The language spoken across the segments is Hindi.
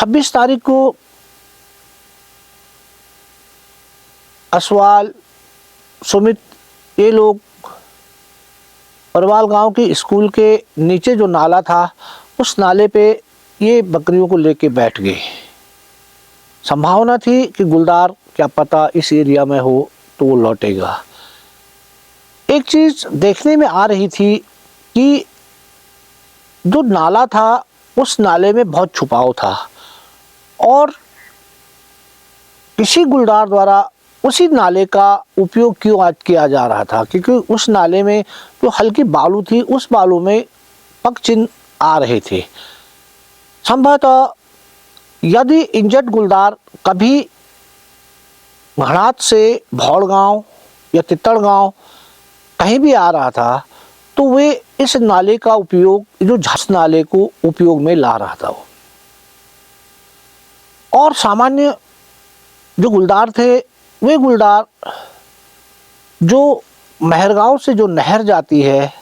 26 तारीख को असवाल, सुमित, ये लोग परवाल गांव की स्कूल के नीचे जो नाला था उस नाले पे ये बकरियों को लेके बैठ गए। संभावना थी कि गुलदार क्या पता इस एरिया में हो तो वो लौटेगा। एक चीज़ देखने में आ रही थी कि जो नाला था उस नाले में बहुत छुपाव था और किसी गुलदार द्वारा उसी नाले का उपयोग क्यों आज किया जा रहा था, क्योंकि उस नाले में जो हल्की बालू थी उस बालू में पग चिन्ह आ रहे थे। संभवतः यदि इंजर्ड गुलदार कभी घणात से भौड़ गांव या तित्तड़ गांव कहीं भी आ रहा था तो वे इस नाले का उपयोग, जो झस नाले को उपयोग में ला रहा था वो। और सामान्य जो गुलदार थे वे गुलदार जो महरगांव से जो नहर जाती है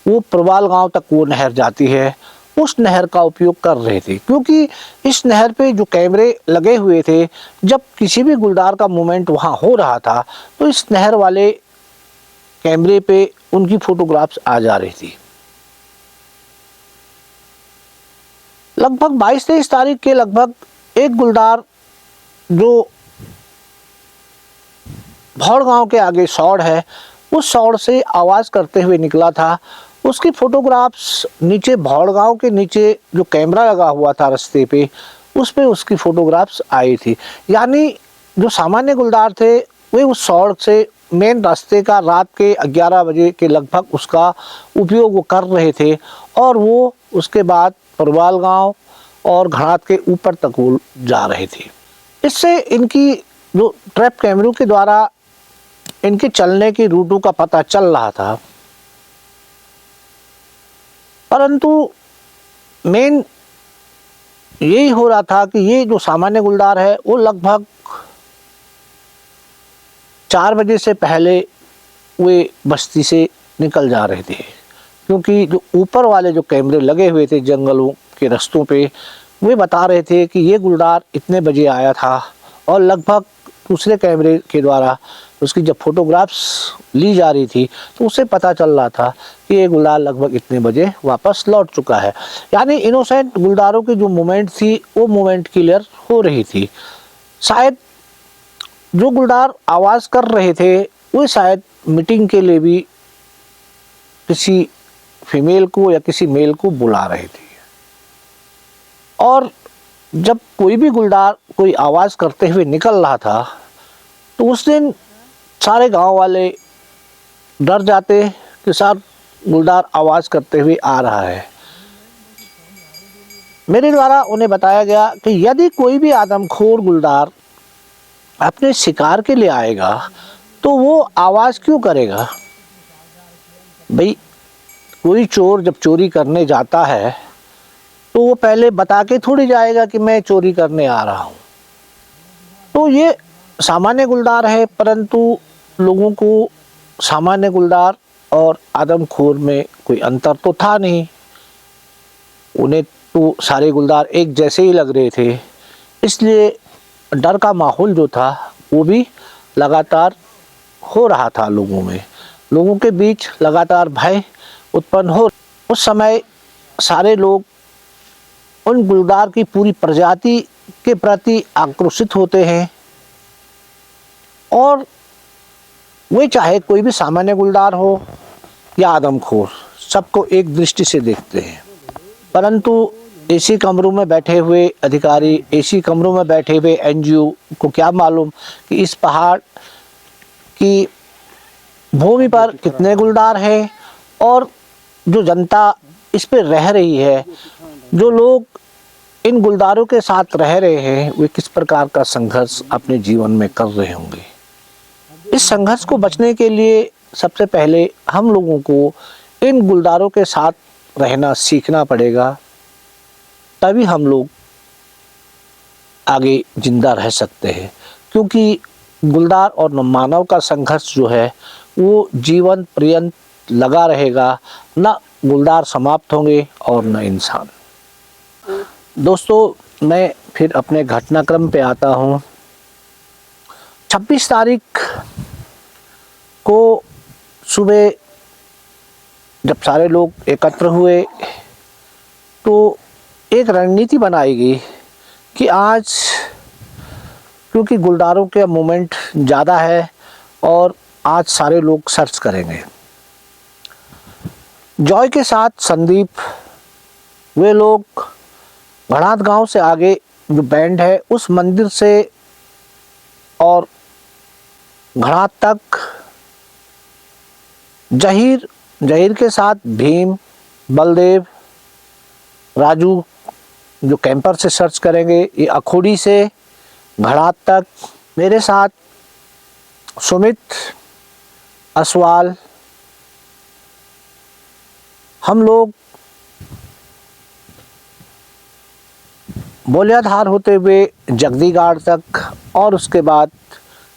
वो प्रवाल गांव तक वो नहर जाती है, उस नहर का उपयोग कर रहे थे, क्योंकि इस नहर पे जो कैमरे लगे हुए थे जब किसी भी गुलदार का मूवमेंट वहाँ हो रहा था तो इस नहर वाले कैमरे पे उनकी फोटोग्राफ्स आ जा रही थी। लगभग 22-23 तारीख के लगभग एक गुलदार जो भौड़ गांव के आगे सौड़ है उस सौड़ से आवाज़ करते हुए निकला था। उसकी फोटोग्राफ्स नीचे भौड़ गांव के नीचे जो कैमरा लगा हुआ था रास्ते पे उस पे उसकी फोटोग्राफ्स आई थी। यानी जो सामान्य गुलदार थे वे उस सौड़ से मेन रास्ते का रात के 11 बजे के लगभग उसका उपयोग वो कर रहे थे और वो उसके बाद परवाल गांव और घणात के ऊपर तक वो जा रहे थे। इससे इनकी जो ट्रैप कैमरों के द्वारा इनके चलने की रूटों का पता चल रहा था, परंतु मेन यही हो रहा था कि ये जो सामान्य गुलदार है वो लगभग 4 बजे से पहले वे बस्ती से निकल जा रहे थे, क्योंकि जो ऊपर वाले जो कैमरे लगे हुए थे जंगलों के रास्तों पे वे बता रहे थे कि ये गुलदार इतने बजे आया था और लगभग दूसरे कैमरे के द्वारा उसकी जब फोटोग्राफ्स ली जा रही थी तो उससे पता चल रहा था कि ये गुलदार लगभग इतने बजे वापस लौट चुका है। यानी इनोसेंट गुलदारों की जो मूवमेंट थी वो मूवमेंट क्लियर हो रही थी। शायद जो गुलदार आवाज़ कर रहे थे वो शायद मीटिंग के लिए भी किसी फीमेल को या किसी मेल को बुला रहे थे। और जब कोई भी गुलदार कोई आवाज़ करते हुए निकल रहा था तो उस दिन सारे गांव वाले डर जाते कि साहब गुलदार आवाज़ करते हुए आ रहा है। मेरे द्वारा उन्हें बताया गया कि यदि कोई भी आदमखोर गुलदार अपने शिकार के लिए आएगा तो वो आवाज़ क्यों करेगा। भाई कोई चोर जब चोरी करने जाता है तो वो पहले बता के थोड़ी जाएगा कि मैं चोरी करने आ रहा हूँ। तो ये सामान्य गुलदार है, परंतु लोगों को सामान्य गुलदार और आदमखोर में कोई अंतर तो था नहीं। उन्हें तो सारे गुलदार एक जैसे ही लग रहे थे, इसलिए डर का माहौल जो था वो भी लगातार हो रहा था लोगों में। लोगों के बीच लगातार भय उत्पन्न हो। उस समय सारे लोग उन गुलदार की पूरी प्रजाति के प्रति आक्रोशित होते हैं और वे चाहे कोई भी सामान्य गुलदार हो या आदमखोर, सबको एक दृष्टि से देखते हैं। परंतु एसी कमरों में बैठे हुए अधिकारी, एसी कमरों में बैठे हुए एनजीओ को क्या मालूम कि इस पहाड़ की भूमि पर कितने गुलदार हैं और जो जनता इस पर रह रही है, जो लोग इन गुलदारों के साथ रह रहे हैं, वे किस प्रकार का संघर्ष अपने जीवन में कर रहे होंगे। इस संघर्ष को बचने के लिए सबसे पहले हम लोगों को इन गुलदारों के साथ रहना सीखना पड़ेगा, तभी हम लोग आगे जिंदा रह सकते हैं। क्योंकि गुलदार और मानव का संघर्ष जो है वो जीवन पर्यंत लगा रहेगा। न गुलदार समाप्त होंगे और न इंसान। दोस्तों, मैं फिर अपने घटनाक्रम पे आता हूँ। 26 तारीख को सुबह जब सारे लोग एकत्र हुए तो एक रणनीति बनाई गई कि आज क्योंकि गुलदारों के मूवमेंट ज़्यादा है और आज सारे लोग सर्च करेंगे। जॉय के साथ संदीप वे लोग घड़ात गांव से आगे जो बैंड है उस मंदिर से और घड़ात तक जहीर के साथ भीम, बलदेव, राजू जो कैंपर से सर्च करेंगे। ये अखोड़ी से घड़ात तक मेरे साथ सुमित, असवाल, हम लोग बोलियाधार होते हुए जगदीगाड़ तक और उसके बाद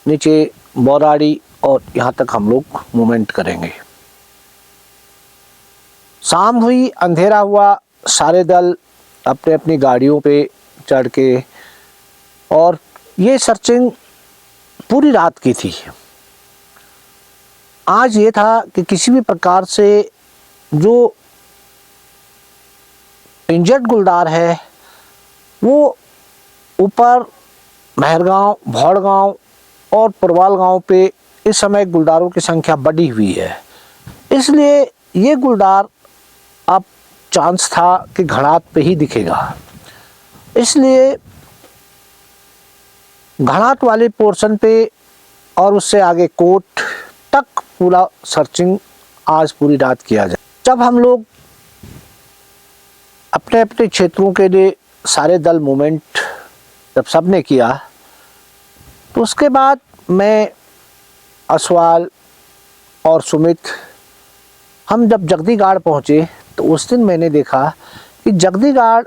नीचे बोराड़ी और यहाँ तक हम लोग मूवमेंट करेंगे। शाम हुई, अंधेरा हुआ, सारे दल अपने अपनी गाड़ियों पे चढ़ के और ये सर्चिंग पूरी रात की थी। आज ये था कि किसी भी प्रकार से जो इंजर्ड गुलदार है वो ऊपर महरगांव, भौड़गांव और पुरवाल गांव पे इस समय गुलदारों की संख्या बढ़ी हुई है, इसलिए ये गुलदार अब चांस था कि घड़ात पे ही दिखेगा। इसलिए घड़ात वाले पोर्शन पे और उससे आगे कोट तक पूरा सर्चिंग आज पूरी रात किया जाए। जब हम लोग अपने अपने क्षेत्रों के लिए सारे दल मूवमेंट जब सब ने किया तो उसके बाद मैं, असवाल और सुमित हम जब जगदीगाड़ पहुँचे तो उस दिन मैंने देखा कि जगदीगाड़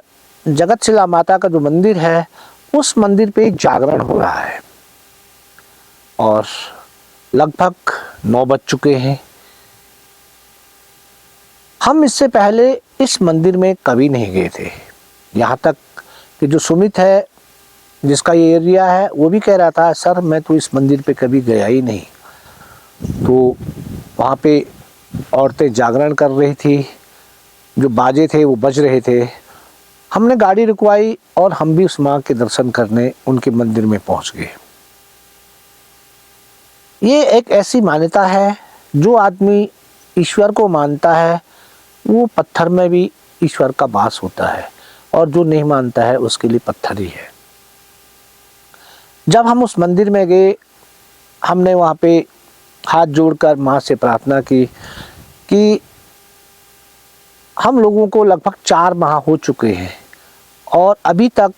जगतशिला माता का जो मंदिर है उस मंदिर पे जागरण हो रहा है और लगभग 9 बज चुके हैं। हम इससे पहले इस मंदिर में कभी नहीं गए थे, यहाँ तक कि जो सुमित है जिसका ये एरिया है वो भी कह रहा था सर मैं तो इस मंदिर पे कभी गया ही नहीं। तो वहाँ पे औरतें जागरण कर रही थी, जो बाजे थे वो बज रहे थे। हमने गाड़ी रुकवाई और हम भी उस माँ के दर्शन करने उनके मंदिर में पहुँच गए। ये एक ऐसी मान्यता है, जो आदमी ईश्वर को मानता है वो पत्थर में भी ईश्वर का वास होता है और जो नहीं मानता है उसके लिए पत्थर ही है। जब हम उस मंदिर में गए हमने वहाँ पे हाथ जोड़कर माँ से प्रार्थना की कि हम लोगों को लगभग 4 माह हो चुके हैं और अभी तक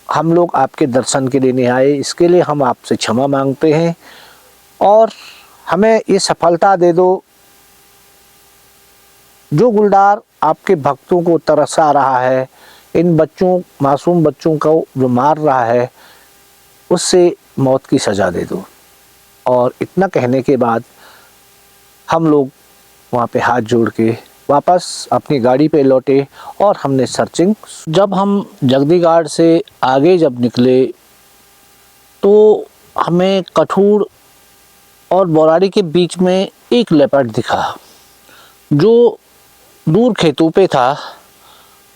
हम लोग आपके दर्शन के लिए नहीं आए, इसके लिए हम आपसे क्षमा मांगते हैं और हमें ये सफलता दे दो। जो गुलदार आपके भक्तों को तरसा रहा है, इन बच्चों, मासूम बच्चों को जो मार रहा है, उससे मौत की सज़ा दे दो। और इतना कहने के बाद हम लोग वहाँ पे हाथ जोड़ के वापस अपनी गाड़ी पे लौटे और हमने सर्चिंग। जब हम जगदीगाड़ से आगे जब निकले तो हमें कठूर और बोराड़ी के बीच में एक लेपर्ड दिखा जो दूर खेतों पे था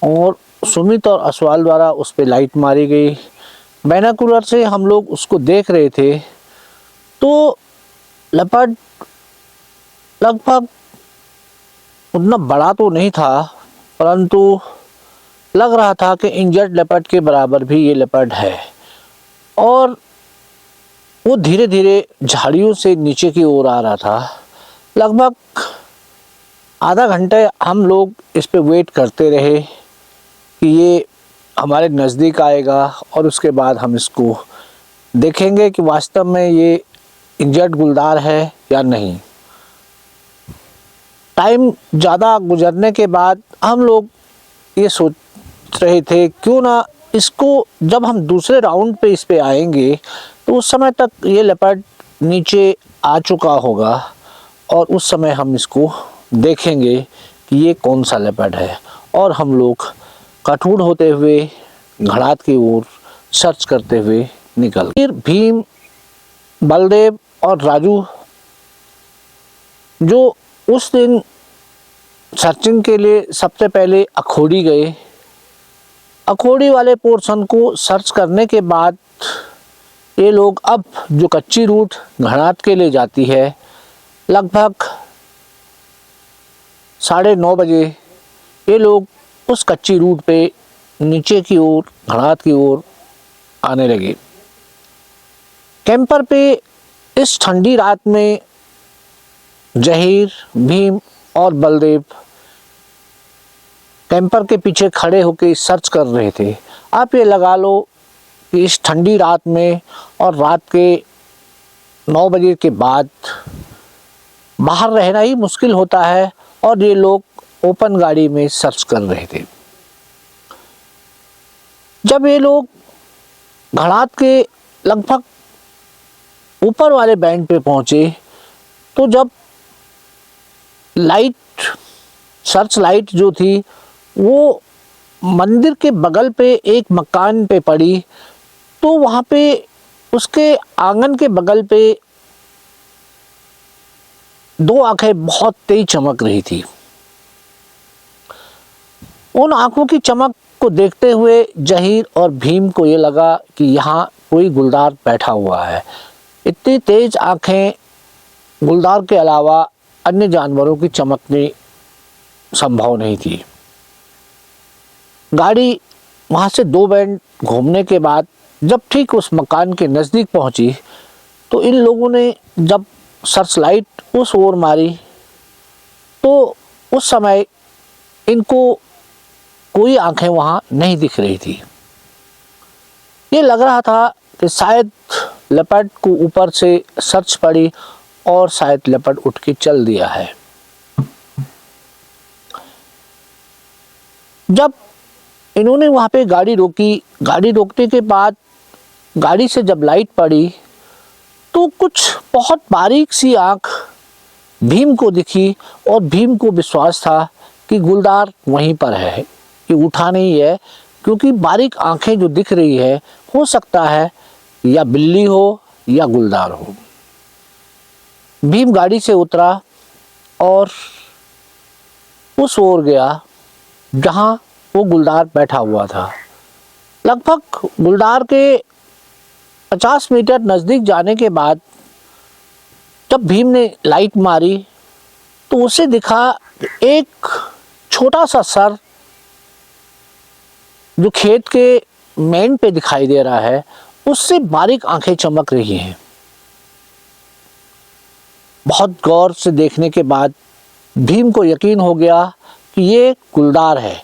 और सुमित और असवाल द्वारा उस पे लाइट मारी गई। बाइनोकुलर से हम लोग उसको देख रहे थे तो लेपर्ड लगभग उतना बड़ा तो नहीं था, परंतु लग रहा था कि इंजर्ड लेपर्ड के बराबर भी ये लेपर्ड है और वो धीरे धीरे झाड़ियों से नीचे की ओर आ रहा था। लगभग आधा घंटे हम लोग इस पे वेट करते रहे कि ये हमारे नज़दीक आएगा और उसके बाद हम इसको देखेंगे कि वास्तव में ये इंजर्ड गुलदार है या नहीं। टाइम ज़्यादा गुजरने के बाद हम लोग ये सोच रहे थे क्यों ना इसको जब हम दूसरे राउंड पे इस पे आएंगे तो उस समय तक ये लेपर्ड नीचे आ चुका होगा और उस समय हम इसको देखेंगे कि ये कौन सा लेपर्ड है। और हम लोग कठूर होते हुए घणाद की ओर सर्च करते हुए निकल। फिर भीम, बलदेव और राजू जो उस दिन सर्चिंग के लिए सबसे पहले अखोड़ी गए, अखोड़ी वाले पोर्शन को सर्च करने के बाद ये लोग अब जो कच्ची रूट घणाद के लिए जाती है, लगभग 9:30 बजे ये लोग उस कच्ची रूट पे नीचे की ओर घणाद की ओर आने लगे। कैंपर पे इस ठंडी रात में जहीर, भीम और बलदेव कैंपर के पीछे खड़े होकर सर्च कर रहे थे। आप ये लगा लो कि इस ठंडी रात में और रात के 9 बजे के बाद बाहर रहना ही मुश्किल होता है और ये लोग ओपन गाड़ी में सर्च कर रहे थे। जब ये लोग घणाद के लगभग ऊपर वाले बैंड पे पहुंचे तो जब लाइट, सर्च लाइट जो थी वो मंदिर के बगल पे एक मकान पे पड़ी, तो वहाँ पे उसके आंगन के बगल पे 2 आंखें बहुत तेज चमक रही थी। उन आंखों की चमक को देखते हुए जहीर और भीम को ये लगा कि यहाँ कोई गुलदार बैठा हुआ है। इतनी तेज आंखें गुलदार के अलावा अन्य जानवरों की चमकनी संभव नहीं थी। गाड़ी वहाँ से 2 बैंड घूमने के बाद जब ठीक उस मकान के नज़दीक पहुँची तो इन लोगों ने जब सर्च लाइट उस ओर मारी तो उस समय इनको कोई आंखें वहाँ नहीं दिख रही थी। ये लग रहा था कि शायद लेपर्ड को ऊपर से सर्च पड़ी और शायद लेपर्ड उठ के चल दिया है। जब इन्होंने वहाँ पे गाड़ी रोकी, गाड़ी रोकने के बाद गाड़ी से जब लाइट पड़ी तो कुछ बहुत बारीक सी आँख भीम को दिखी और भीम को विश्वास था कि गुलदार वहीं पर है, कि उठा नहीं है, क्योंकि बारीक आंखें जो दिख रही है हो सकता है या बिल्ली हो या गुलदार हो। भीम गाड़ी से उतरा और उस ओर गया जहाँ वो गुलदार बैठा हुआ था। लगभग गुलदार के 50 मीटर नज़दीक जाने के बाद जब भीम ने लाइट मारी तो उसे दिखा एक छोटा सा सर जो खेत के मेन पे दिखाई दे रहा है, उससे बारीक आंखें चमक रही हैं। बहुत गौर से देखने के बाद भीम को यकीन हो गया कि ये गुलदार है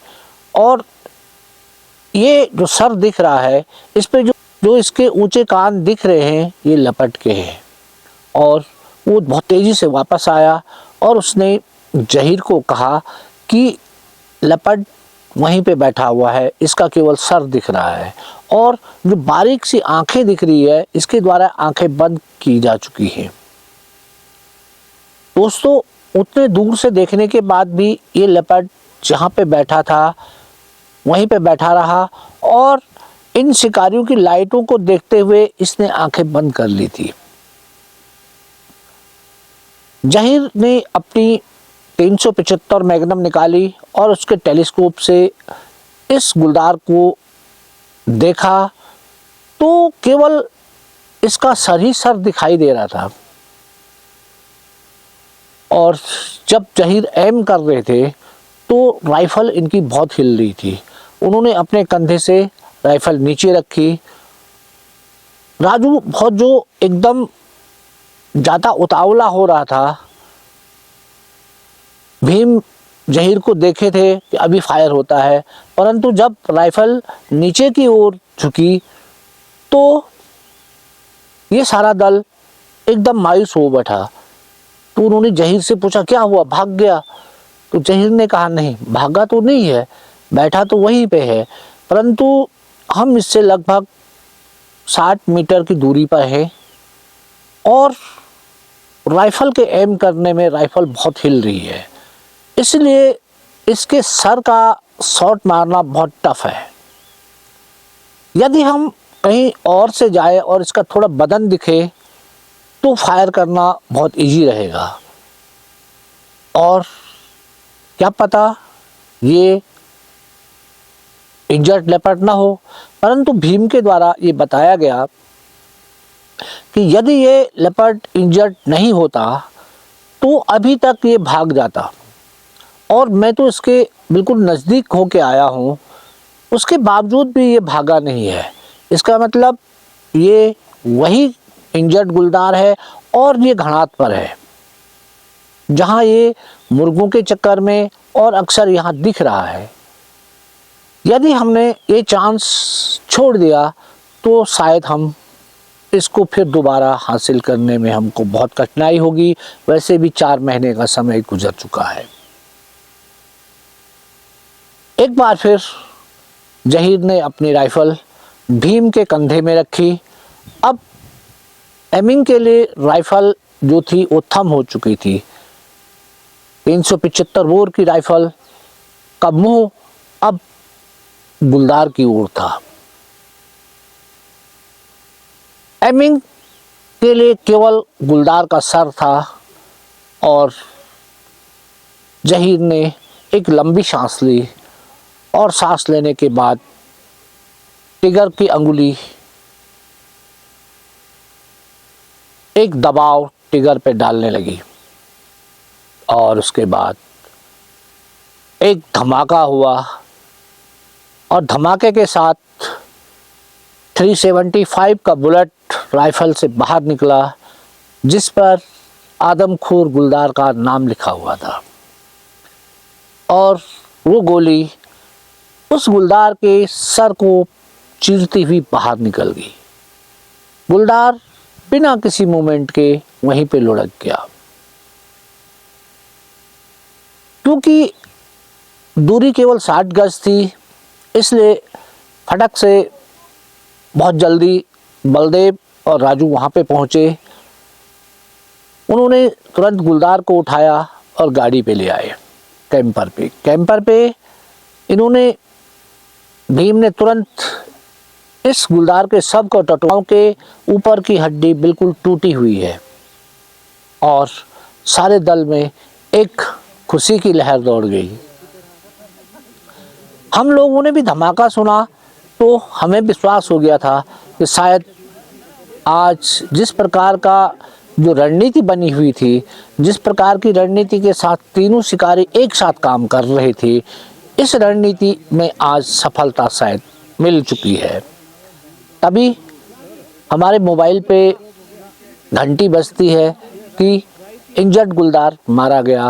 और ये जो सर दिख रहा है, इस पे जो इसके ऊंचे कान दिख रहे हैं, ये लेपर्ड के हैं। और वो बहुत तेज़ी से वापस आया और उसने जहीर को कहा कि लेपर्ड वहीं पे बैठा हुआ है, इसका केवल सर दिख रहा है और जो बारीक सी आंखें दिख रही है, इसके द्वारा आंखें बंद की जा चुकी हैं। दोस्तों, उतने दूर से देखने के बाद भी ये लेपर्ड जहाँ पे बैठा था वहीं पे बैठा रहा और इन शिकारियों की लाइटों को देखते हुए इसने आंखें बंद कर ली थी। जहीर ने अपनी 375 मैग्नम निकाली और उसके टेलीस्कोप से इस गुलदार को देखा तो केवल इसका सर ही सर दिखाई दे रहा था। और जब जहीर एम कर रहे थे तो राइफल इनकी बहुत हिल रही थी। उन्होंने अपने कंधे से राइफल नीचे रखी। राजू बहुत जो एकदम ज़्यादा उतावला हो रहा था, भीम जहीर को देखे थे कि अभी फायर होता है, परंतु जब राइफल नीचे की ओर झुकी तो ये सारा दल एकदम मायूस हो बैठा। तो उन्होंने जहीर से पूछा, क्या हुआ, भाग गया? तो जहीर ने कहा, नहीं, भागा तो नहीं है, बैठा तो वहीं पे है, परंतु हम इससे लगभग 60 मीटर की दूरी पर हैं और राइफल के एम करने में राइफल बहुत हिल रही है, इसलिए इसके सर का शॉट मारना बहुत टफ है। यदि हम कहीं और से जाए और इसका थोड़ा बदन दिखे तो फायर करना बहुत इजी रहेगा, और क्या पता ये इंजर्ड लेपर्ड ना हो। परंतु भीम के द्वारा ये बताया गया कि यदि ये लेपर्ड इंजर्ड नहीं होता तो अभी तक ये भाग जाता, और मैं तो इसके बिल्कुल नज़दीक होके आया हूँ, उसके बावजूद भी ये भागा नहीं है। इसका मतलब ये वही इंजर्ड गुलदार है और ये घड़ात पर है, जहाँ ये मुर्गों के चक्कर में और अक्सर यहाँ दिख रहा है। यदि हमने ये चांस छोड़ दिया तो शायद हम इसको फिर दोबारा हासिल करने में हमको बहुत कठिनाई होगी। वैसे भी 4 महीने का समय गुजर चुका है। एक बार फिर जहीर ने अपनी राइफल भीम के कंधे में रखी। अब एमिंग के लिए राइफल जो थी वो थम हो चुकी थी। 375 बोर की राइफल का मुंह अब गुलदार की ओर था। एमिंग के लिए केवल गुलदार का सर था, और जहीर ने एक लंबी सांस ली, और सांस लेने के बाद टिगर की अंगुली एक दबाव टिगर पे डालने लगी, और उसके बाद एक धमाका हुआ, और धमाके के साथ 375 का बुलेट राइफल से बाहर निकला, जिस पर आदमखोर गुलदार का नाम लिखा हुआ था, और वो गोली उस गुलदार के सर को चीरती हुई बाहर निकल गई। गुलदार बिना किसी मूवमेंट के वहीं पे लुढ़क गया। क्योंकि दूरी केवल 60 गज थी, इसलिए फटक से बहुत जल्दी बलदेव और राजू वहाँ पे पहुँचे। उन्होंने तुरंत गुलदार को उठाया और गाड़ी पे ले आए कैंपर पे इन्होंने भीम ने तुरंत इस गुलदार के शव को टटवाओं के ऊपर की हड्डी बिल्कुल टूटी हुई है, और सारे दल में एक खुशी की लहर दौड़ गई। हम लोगों ने भी धमाका सुना तो हमें विश्वास हो गया था कि शायद आज जिस प्रकार का जो रणनीति बनी हुई थी, जिस प्रकार की रणनीति के साथ तीनों शिकारी एक साथ काम कर रहे थे, इस रणनीति में आज सफलता शायद मिल चुकी है। तभी हमारे मोबाइल पे घंटी बजती है कि इंजर्ड गुलदार मारा गया।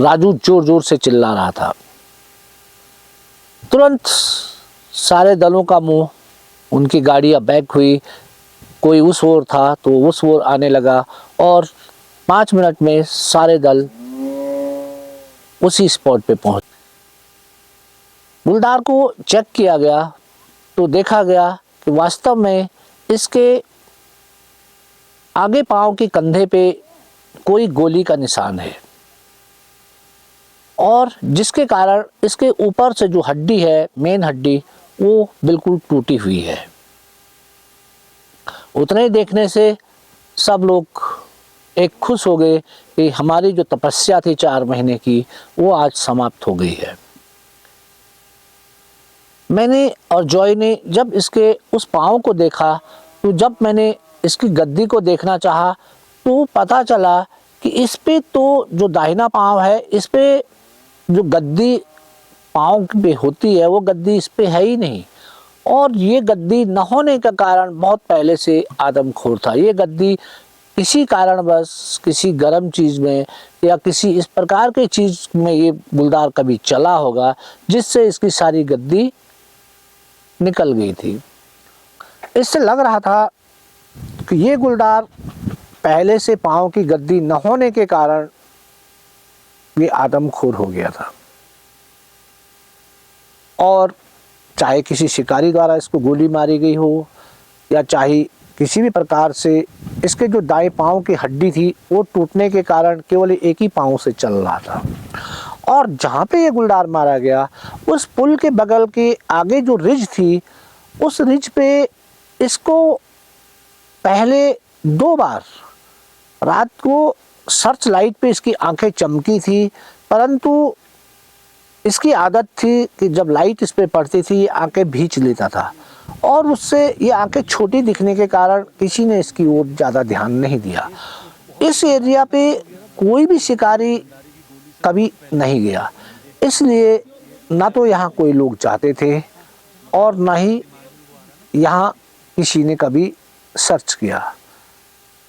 राजू जोर जोर से चिल्ला रहा था। तुरंत सारे दलों का मुंह, उनकी गाड़ियां बैक हुई। कोई उस ओर था तो उस ओर आने लगा, और 5 मिनट में सारे दल उसी स्पॉट पे पहुंच। गुलदार को चेक किया गया तो देखा गया कि वास्तव में इसके आगे पांव के कंधे पे कोई गोली का निशान है, और जिसके कारण इसके ऊपर से जो हड्डी है, मेन हड्डी, वो बिल्कुल टूटी हुई है। उतने ही देखने से सब लोग एक खुश हो गए कि हमारी जो तपस्या थी 4 महीने की, वो आज समाप्त हो गई है। मैंने और जॉय ने जब इसके उस पाँव को देखा, तो जब मैंने इसकी गद्दी को देखना चाहा तो पता चला कि इस पे तो जो दाहिना पाँव है, इस पे जो गद्दी पाँव पे होती है, वो गद्दी इस पे है ही नहीं। और ये गद्दी न होने का कारण बहुत पहले से आदमखोर था। ये गद्दी किसी कारणवश किसी गर्म चीज़ में या किसी इस प्रकार की चीज़ में ये गुलदार कभी चला होगा, जिससे इसकी सारी गद्दी निकल गई थी। इससे लग रहा था कि ये गुलदार पहले से पाँव की गद्दी न होने के कारण ये आदमखोर हो गया था, और चाहे किसी शिकारी द्वारा इसको गोली मारी गई हो, या चाहे किसी भी प्रकार से इसके जो दाएं पाँव की हड्डी थी वो टूटने के कारण केवल एक ही पाँव से चल रहा था। और जहाँ पे ये गुलदार मारा गया, उस पुल के बगल के आगे जो रिज थी, उस रिज पे इसको पहले 2 बार रात को सर्च लाइट पे इसकी आंखें चमकी थी, परंतु इसकी आदत थी कि जब लाइट इस पे पड़ती थी ये आंखें भींच लेता था और उससे ये आंखें छोटी दिखने के कारण किसी ने इसकी ओर ज़्यादा ध्यान नहीं दिया। इस एरिया पे कोई भी शिकारी कभी नहीं गया, इसलिए ना तो यहाँ कोई लोग जाते थे और ना ही यहाँ किसी ने कभी सर्च किया।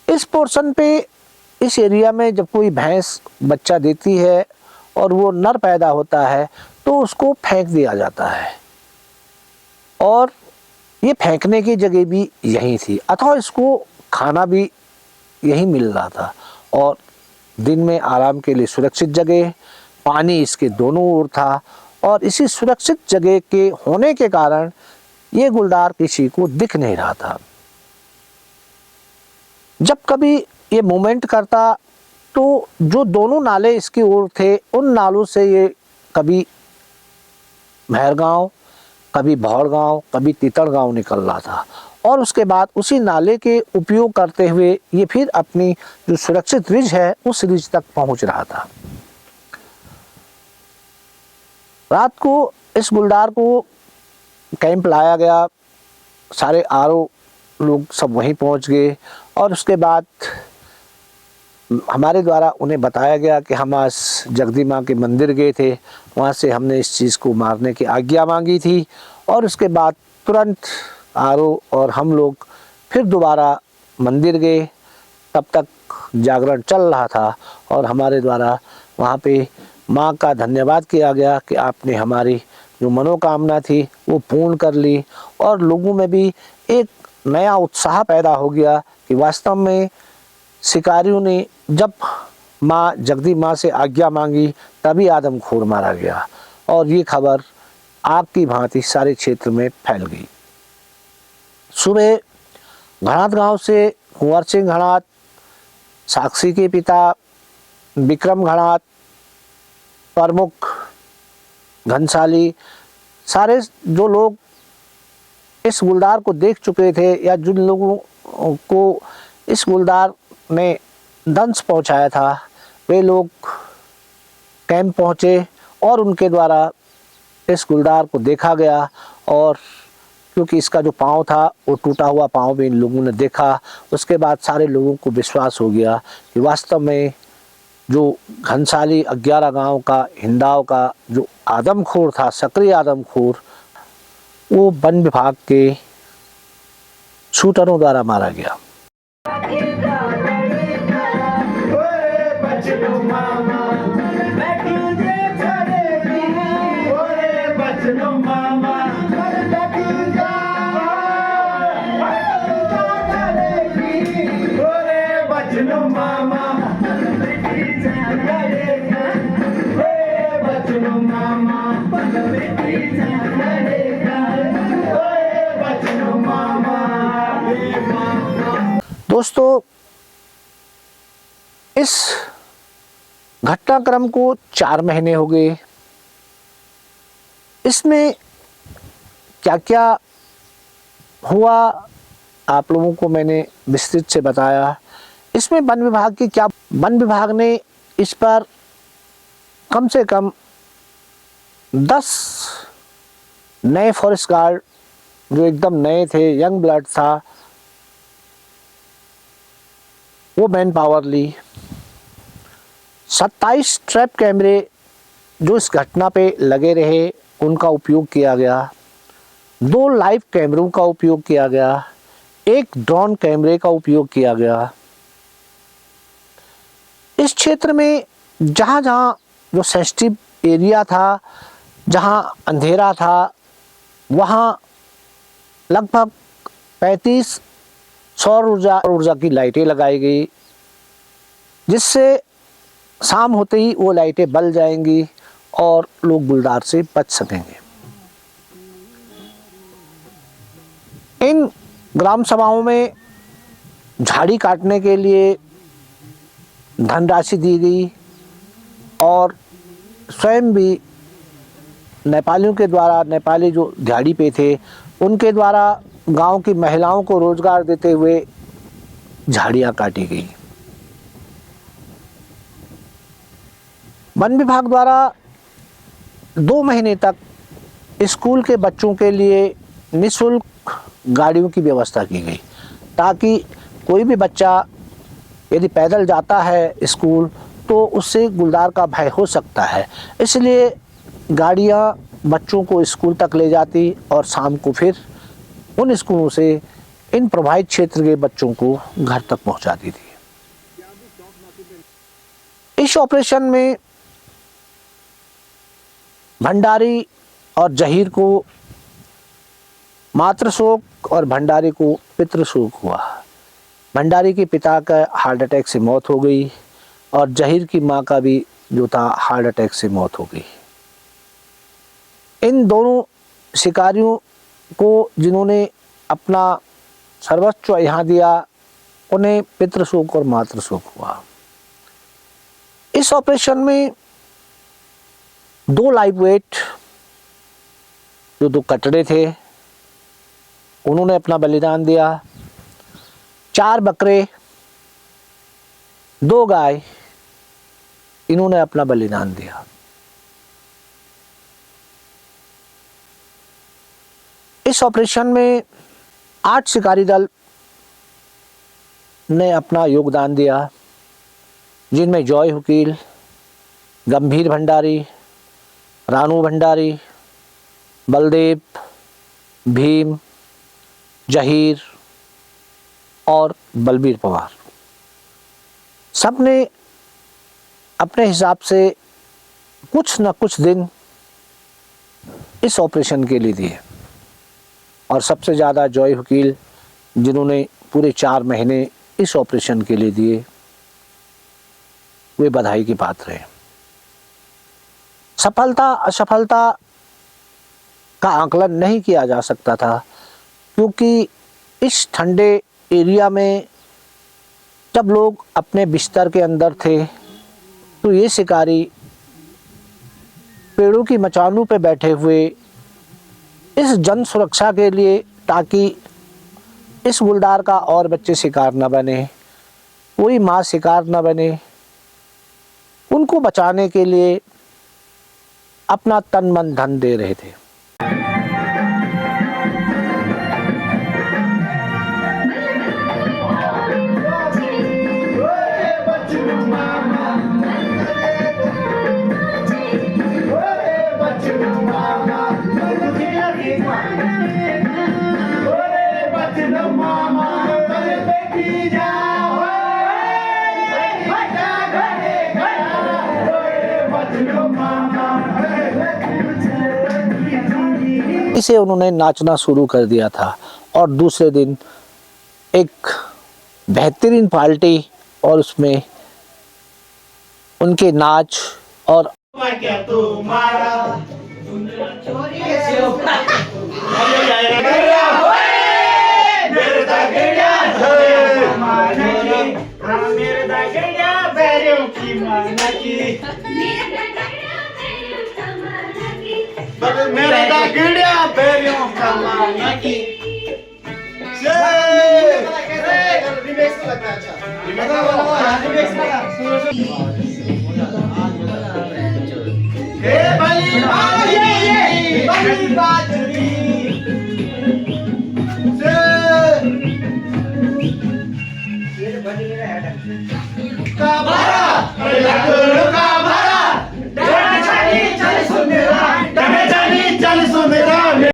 इस पोर्शन पे, इस एरिया में जब कोई भैंस बच्चा देती है और वो नर पैदा होता है तो उसको फेंक दिया जाता है और ये फेंकने की जगह भी यही थी, अथवा इसको खाना भी यही मिल रहा था और दिन में आराम के लिए सुरक्षित जगह, पानी इसके दोनों ओर था और इसी सुरक्षित जगह के होने के कारण ये गुलदार किसी को दिख नहीं रहा था। जब कभी ये मूवमेंट करता तो जो दोनों नाले इसकी ओर थे उन नालों से ये कभी महरगांव, कभी भौरगांव, कभी तितड़गांव निकल रहा था और उसके बाद उसी नाले के उपयोग करते हुए ये फिर अपनी जो सुरक्षित रिज है उस रिज तक पहुंच रहा था। रात को इस गुलदार को कैंप लाया गया, सारे आरओ लोग सब वहीं पहुंच गए और उसके बाद हमारे द्वारा उन्हें बताया गया कि हम आज जगदी माँ के मंदिर गए थे, वहाँ से हमने इस चीज़ को मारने की आज्ञा मांगी थी और उसके बाद तुरंत आरओ और हम लोग फिर दोबारा मंदिर गए। तब तक जागरण चल रहा था और हमारे द्वारा वहाँ पे माँ का धन्यवाद किया गया कि आपने हमारी जो मनोकामना थी वो पूर्ण कर ली और लोगों में भी एक नया उत्साह पैदा हो गया कि वास्तव में शिकारियों ने जब माँ जगदी माँ से आज्ञा मांगी तभी आदमखोर मारा गया और ये खबर आग की भांति सारे क्षेत्र में फैल गई। सुबह घणात गांव से कुंवर सिंह घणात, साक्षी के पिता विक्रम घणात, प्रमुख घनसाली, सारे जो लोग इस गुलदार को देख चुके थे या जिन लोगों को इस गुलदार ने दंश पहुंचाया था वे लोग कैंप पहुंचे और उनके द्वारा इस गुलदार को देखा गया और क्योंकि इसका जो पाँव था वो टूटा हुआ पाँव भी इन लोगों ने देखा। उसके बाद सारे लोगों को विश्वास हो गया कि वास्तव में जो घनसाली 11 गांव का हिंदाव का जो आदमखोर था, सक्रिय आदमखोर, वो वन विभाग के शूटरों द्वारा मारा गया। दोस्तों, इस घटनाक्रम को 4 महीने हो गए। इसमें क्या क्या हुआ आप लोगों को मैंने विस्तृत से बताया। इसमें वन विभाग की क्या, वन विभाग ने इस पर कम से कम 10 नए फॉरेस्ट गार्ड जो एकदम नए थे, यंग ब्लड था, वो मैन पावर ली। 27 ट्रैप कैमरे जो इस घटना पे लगे रहे उनका उपयोग किया गया। 2 लाइव कैमरों का उपयोग किया गया। 1 ड्रोन कैमरे का उपयोग किया गया। इस क्षेत्र में जहाँ जहाँ जो सेंसिटिव एरिया था, जहाँ अंधेरा था, वहाँ लगभग 35 सौर ऊर्जा की लाइटें लगाई गई, जिससे शाम होते ही वो लाइटें बल जाएंगी और लोग गुलदार से बच सकेंगे। इन ग्राम सभाओं में झाड़ी काटने के लिए धनराशि दी गई और स्वयं भी नेपालियों के द्वारा, नेपाली जो दिहाड़ी पे थे उनके द्वारा गांव की महिलाओं को रोजगार देते हुए झाड़ियां काटी गई। वन विभाग द्वारा 2 महीने तक स्कूल के बच्चों के लिए निःशुल्क गाड़ियों की व्यवस्था की गई, ताकि कोई भी बच्चा यदि पैदल जाता है स्कूल तो उससे गुलदार का भय हो सकता है। इसलिए गाड़ियां बच्चों को स्कूल तक ले जाती और शाम को फिर उन स्कूलों से इन प्रभावित क्षेत्र के बच्चों को घर तक पहुंचाती थी। इस ऑपरेशन में भंडारी और जहीर को मातृशोक और भंडारी को पितृशोक हुआ। भंडारी के पिता का हार्ट अटैक से मौत हो गई और जहीर की मां का भी जो था हार्ट अटैक से मौत हो गई। इन दोनों शिकारियों को जिन्होंने अपना सर्वस्व यहाँ दिया, उन्हें पितृशोक और मातृशोक हुआ। इस ऑपरेशन में 2 लाइव वेट जो 2 कटड़े थे उन्होंने अपना बलिदान दिया। 4 बकरे, 2 गाय, इन्होंने अपना बलिदान दिया। इस ऑपरेशन में 8 शिकारी दल ने अपना योगदान दिया, जिनमें जॉय हुकील, गंभीर भंडारी, रानू भंडारी, बलदेव, भीम, जहीर और बलबीर पवार। सब ने अपने हिसाब से कुछ न कुछ दिन इस ऑपरेशन के लिए दिए और सबसे ज़्यादा जॉय हुकील, जिन्होंने पूरे 4 महीने इस ऑपरेशन के लिए दिए, वे बधाई के पात्र हैं। सफलता असफलता का आकलन नहीं किया जा सकता था, क्योंकि इस ठंडे एरिया में जब लोग अपने बिस्तर के अंदर थे तो ये शिकारी पेड़ों की मचानों पे बैठे हुए इस जन सुरक्षा के लिए, ताकि इस गुलदार का और बच्चे शिकार न बने, कोई माँ शिकार न बने, उनको बचाने के लिए अपना तन मन धन दे रहे थे। इसे उन्होंने नाचना शुरू कर दिया था और दूसरे दिन एक बेहतरीन पार्टी और उसमें उनके नाच और मेरे दा गिड़िया बेरियों कमाना की रिमिक्स लगता है। अच्छा रिमिक्स लगा हे बली बाजरी से ये बनी मेरा हेड का भरा लकड़ का भरा चल सुन मेरा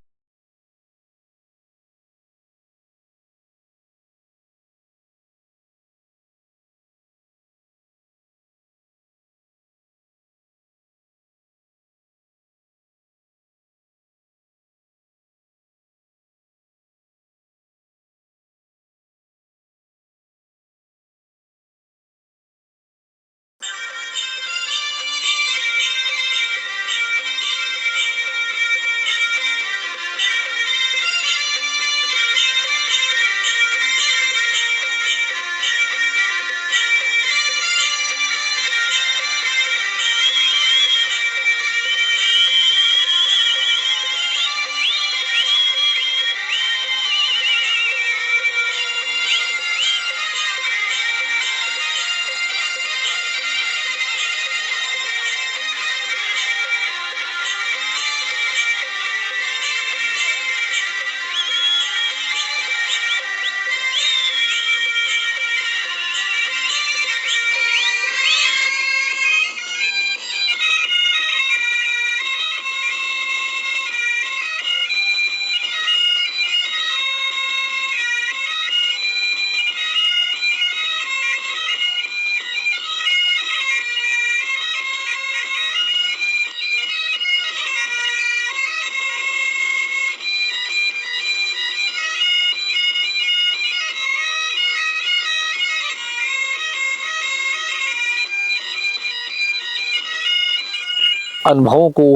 अनुभवों को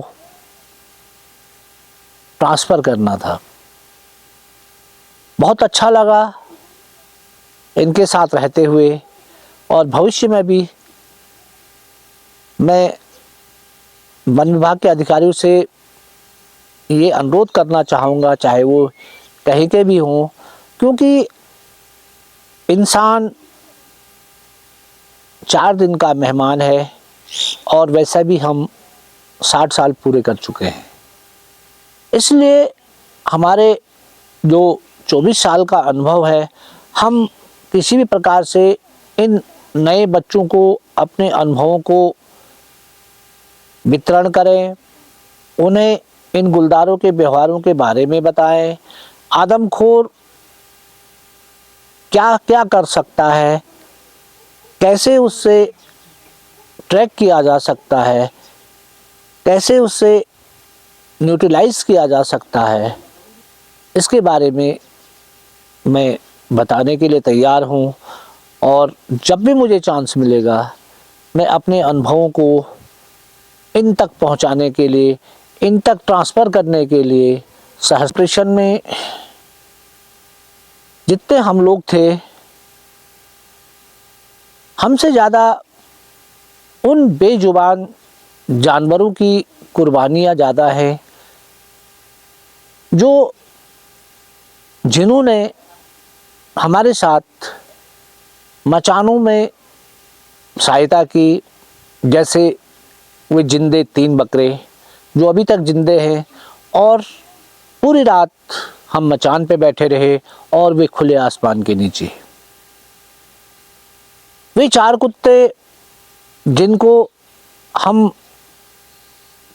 ट्रांसफ़र करना था। बहुत अच्छा लगा इनके साथ रहते हुए, और भविष्य में भी मैं वन विभाग के अधिकारियों से ये अनुरोध करना चाहूँगा, चाहे वो कहीं के भी हों, क्योंकि इंसान 4 दिन का मेहमान है और वैसे भी हम 60 साल पूरे कर चुके हैं। इसलिए हमारे जो 24 साल का अनुभव है, हम किसी भी प्रकार से इन नए बच्चों को अपने अनुभवों को वितरण करें, उन्हें इन गुलदारों के व्यवहारों के बारे में बताएं, आदमखोर क्या क्या कर सकता है, कैसे उससे ट्रैक किया जा सकता है, कैसे उससे न्यूट्रलाइज किया जा सकता है, इसके बारे में मैं बताने के लिए तैयार हूँ। और जब भी मुझे चांस मिलेगा, मैं अपने अनुभवों को इन तक पहुँचाने के लिए, इन तक ट्रांसफ़र करने के लिए, सहस्त्रेशन में जितने हम लोग थे, हमसे ज़्यादा उन बेजुबान जानवरों की कुर्बानियाँ ज़्यादा हैं, जिन्होंने हमारे साथ मचानों में सहायता की। जैसे वे जिंदे 3 बकरे जो अभी तक जिंदे हैं, और पूरी रात हम मचान पे बैठे रहे और वे खुले आसमान के नीचे। वे 4 कुत्ते जिनको हम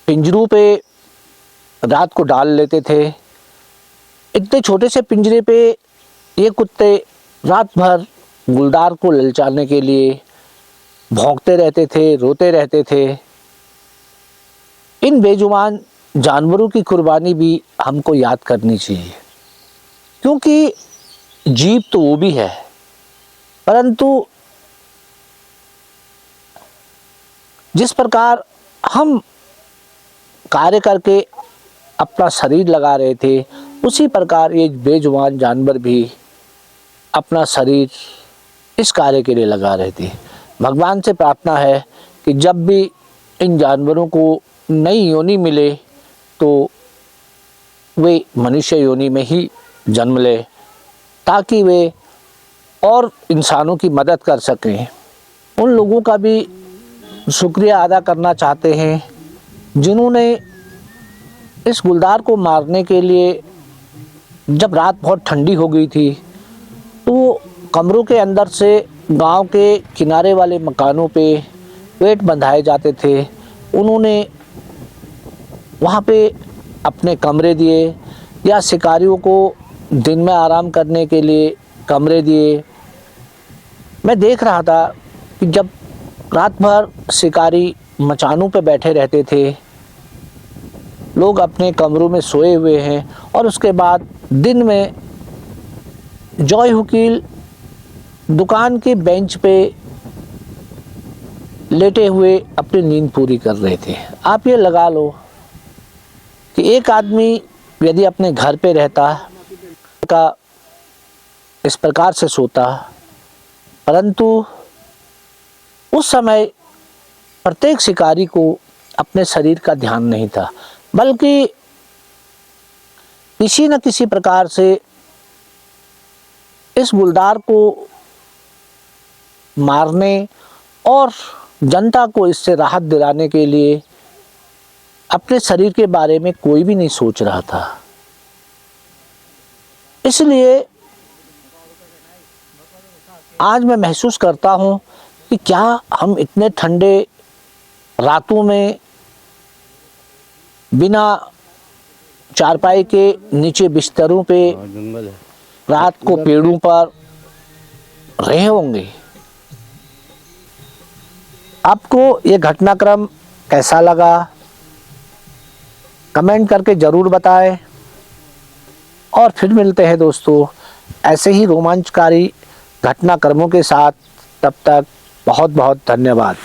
पिंजरों पे रात को डाल लेते थे, इतने छोटे से पिंजरे पे ये कुत्ते रात भर गुलदार को ललचाने के लिए भौंकते रहते थे, रोते रहते थे। इन बेजुबान जानवरों की कुर्बानी भी हमको याद करनी चाहिए, क्योंकि जीव तो वो भी है, परंतु जिस प्रकार हम कार्य करके अपना शरीर लगा रहे थे, उसी प्रकार ये बेजुबान जानवर भी अपना शरीर इस कार्य के लिए लगा रहे थे। भगवान से प्रार्थना है कि जब भी इन जानवरों को नई योनि मिले, तो वे मनुष्य योनि में ही जन्म ले, ताकि वे और इंसानों की मदद कर सकें। उन लोगों का भी शुक्रिया अदा करना चाहते हैं जिन्होंने इस गुलदार को मारने के लिए, जब रात बहुत ठंडी हो गई थी, तो कमरों के अंदर से गांव के किनारे वाले मकानों पे पेट बंधाए जाते थे। उन्होंने वहाँ पे अपने कमरे दिए, या शिकारियों को दिन में आराम करने के लिए कमरे दिए। मैं देख रहा था कि जब रात भर शिकारी मचानों पे बैठे रहते थे, लोग अपने कमरों में सोए हुए हैं, और उसके बाद दिन में जॉय वकील दुकान के बेंच पे लेटे हुए अपनी नींद पूरी कर रहे थे। आप ये लगा लो कि एक आदमी यदि अपने घर पे रहता का इस प्रकार से सोता, परंतु उस समय प्रत्येक शिकारी को अपने शरीर का ध्यान नहीं था, बल्कि किसी न किसी प्रकार से इस गुलदार को मारने और जनता को इससे राहत दिलाने के लिए अपने शरीर के बारे में कोई भी नहीं सोच रहा था। इसलिए आज मैं महसूस करता हूँ कि क्या हम इतने ठंडे रातों में बिना चारपाई के नीचे बिस्तरों पे रात को पेड़ों पर रहे होंगे। आपको ये घटनाक्रम कैसा लगा, कमेंट करके ज़रूर बताएं। और फिर मिलते हैं दोस्तों ऐसे ही रोमांचकारी घटनाक्रमों के साथ। तब तक बहुत बहुत धन्यवाद।